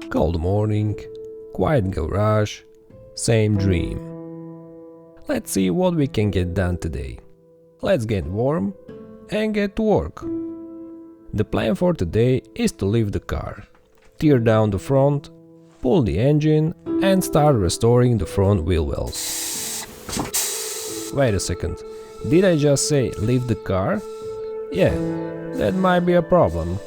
Cold morning, quiet garage, same dream. Let's see what we can get done today. Let's get warm and get to work. The plan for today is to leave the car, tear down the front, pull the engine and start restoring the front wheel wells. Wait a second, did I just say leave the car? Yeah, that might be a problem.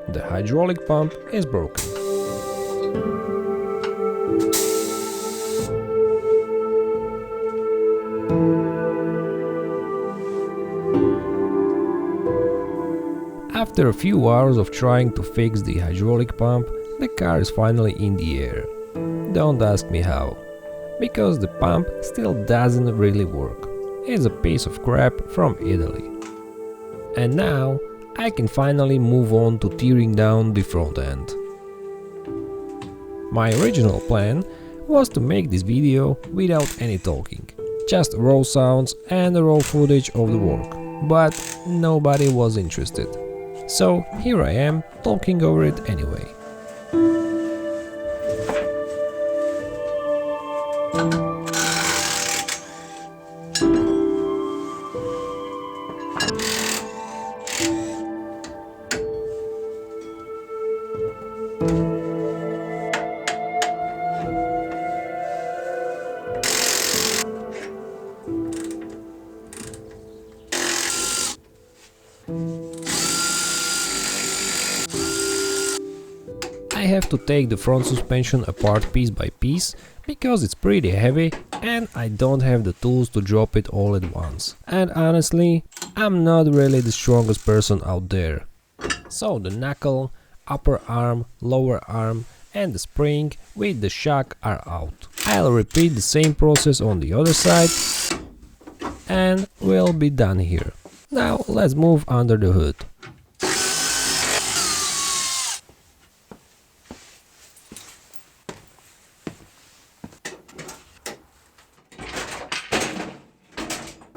The hydraulic pump is broken. After a few hours of trying to fix the hydraulic pump, the car is finally in the air. Don't ask me how, because the pump still doesn't really work. It's a piece of crap from Italy. And now I can finally move on to tearing down the front end. My original plan was to make this video without any talking, just raw sounds and raw footage of the work, but nobody was interested. So here I am talking over it anyway. I have to take the front suspension apart piece by piece because it's pretty heavy and I don't have the tools to drop it all at once. And honestly, I'm not really the strongest person out there. So the knuckle, upper arm, lower arm and the spring with the shock are out. I'll repeat the same process on the other side and we'll be done here. Now let's move under the hood.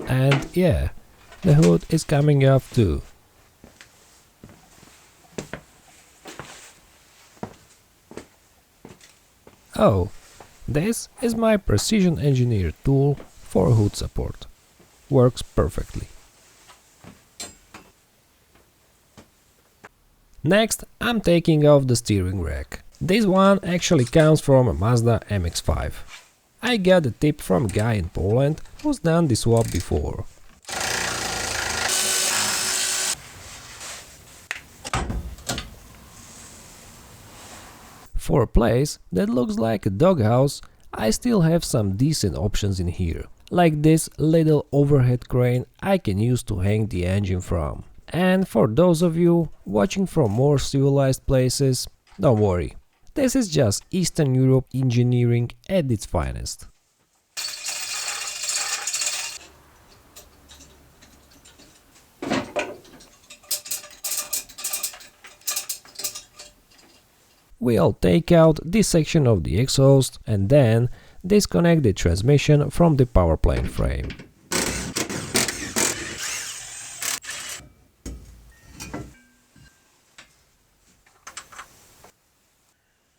And yeah, the hood is coming off too. Oh, this is my precision engineered tool for hood support. Works perfectly. Next, I'm taking off the steering rack. This one actually comes from a Mazda MX-5. I got a tip from a guy in Poland who's done the swap before. For a place that looks like a doghouse, I still have some decent options in here, like this little overhead crane I can use to hang the engine from. And for those of you watching from more civilized places, don't worry. This is just Eastern Europe engineering at its finest. We'll take out this section of the exhaust and then disconnect the transmission from the power plant frame.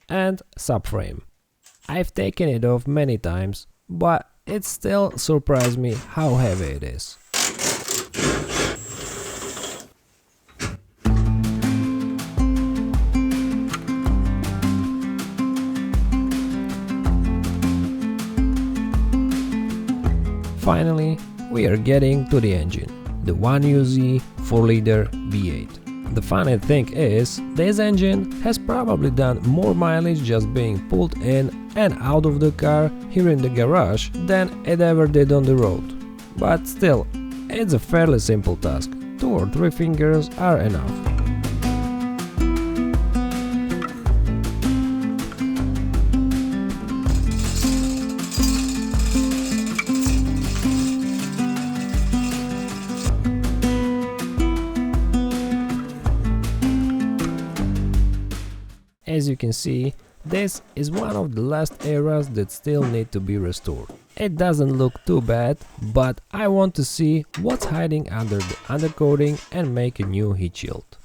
And subframe. I've taken it off many times, but it still surprised me how heavy it is. Finally, we are getting to the engine, the 1UZ 4-liter V8. The funny thing is, this engine has probably done more mileage just being pulled in and out of the car here in the garage than it ever did on the road. But still, it's a fairly simple task. 2 or 3 fingers are enough. As you can see, this is one of the last areas that still need to be restored. It doesn't look too bad, but I want to see what's hiding under the undercoating and make a new heat shield.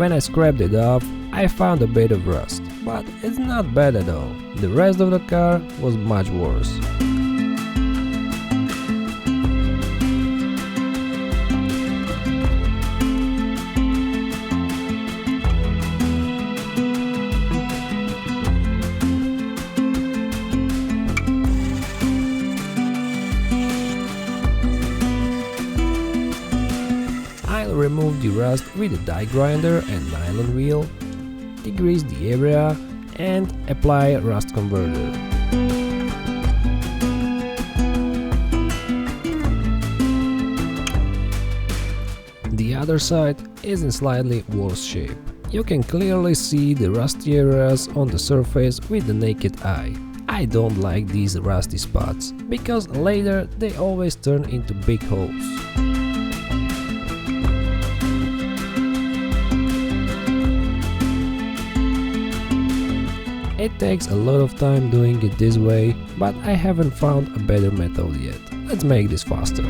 When I scraped it off, I found a bit of rust, but it's not bad at all. The rest of the car was much worse. I'll remove the rust with a die grinder and nylon wheel, degrease the area and apply rust converter. The other side is in slightly worse shape. You can clearly see the rusty areas on the surface with the naked eye. I don't like these rusty spots, because later they always turn into big holes. It takes a lot of time doing it this way, but I haven't found a better method yet. Let's make this faster.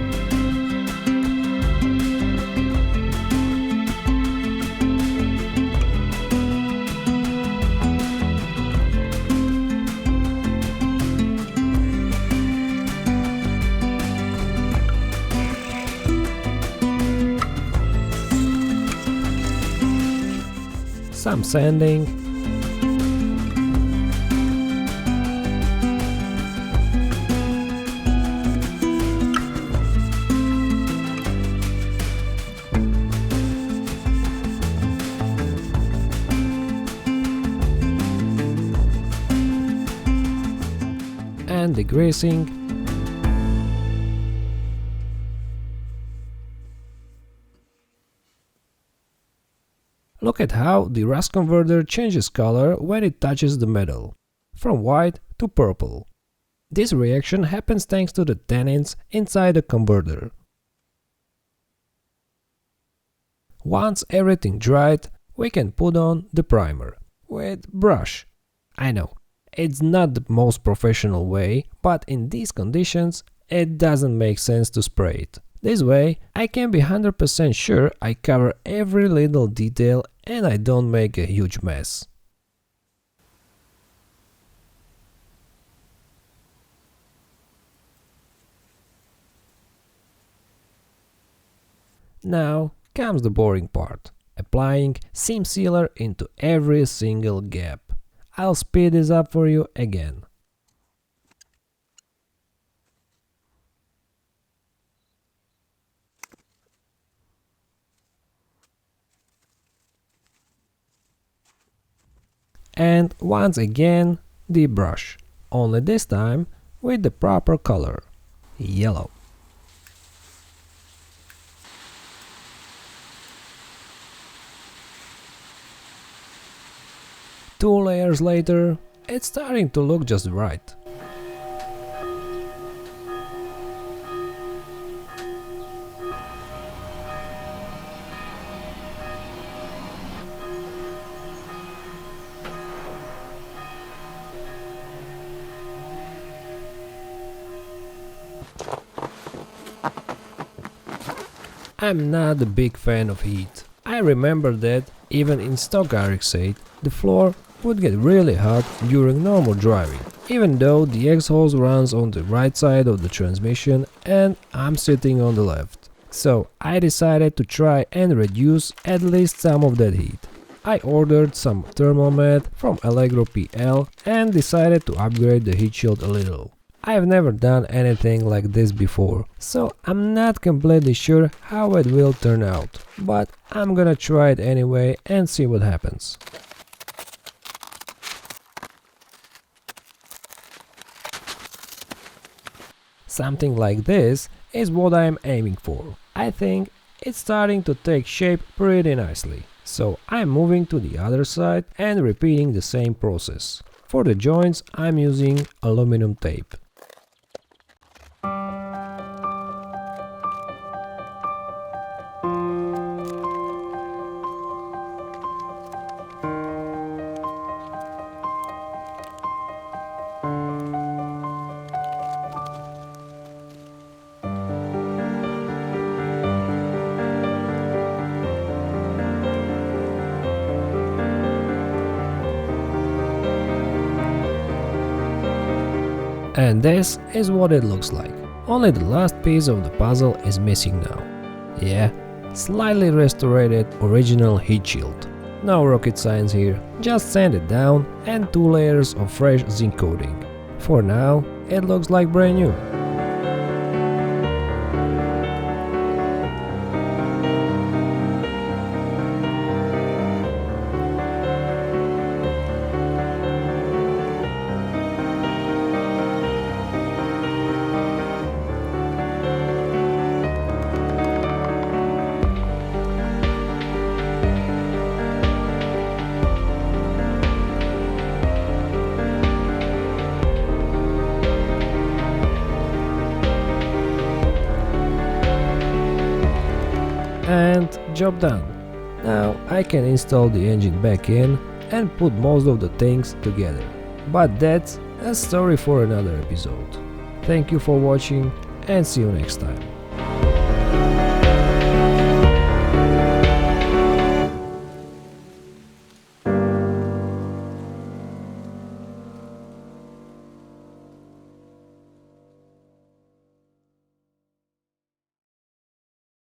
Some sanding. And degreasing. Look at how the rust converter changes color when it touches the metal, from white to purple. This reaction happens thanks to the tannins inside the converter. Once everything dried, we can put on the primer with brush. I know, it's not the most professional way, but in these conditions it doesn't make sense to spray it. This way I can be 100% sure I cover every little detail and I don't make a huge mess. Now comes the boring part, applying seam sealer into every single gap. I'll speed this up for you again. And once again the brush, only this time with the proper color, yellow. Two layers later, it's starting to look just right. I'm not a big fan of heat. I remember that even in stock RX8, the floor would get really hot during normal driving, even though the exhaust runs on the right side of the transmission and I'm sitting on the left. So I decided to try and reduce at least some of that heat. I ordered some thermal mat from Allegro PL and decided to upgrade the heat shield a little. I've never done anything like this before, so I'm not completely sure how it will turn out, but I'm gonna try it anyway and see what happens. Something like this is what I'm aiming for. I think it's starting to take shape pretty nicely, so I'm moving to the other side and repeating the same process. For the joints I'm using aluminum tape. And this is what it looks like. Only the last piece of the puzzle is missing now. Yeah, slightly restored original heat shield. No rocket science here, just sand it down and 2 layers of fresh zinc coating. For now, it looks like brand new. And job done. Now I can install the engine back in and put most of the things together. But that's a story for another episode. Thank you for watching and see you next time.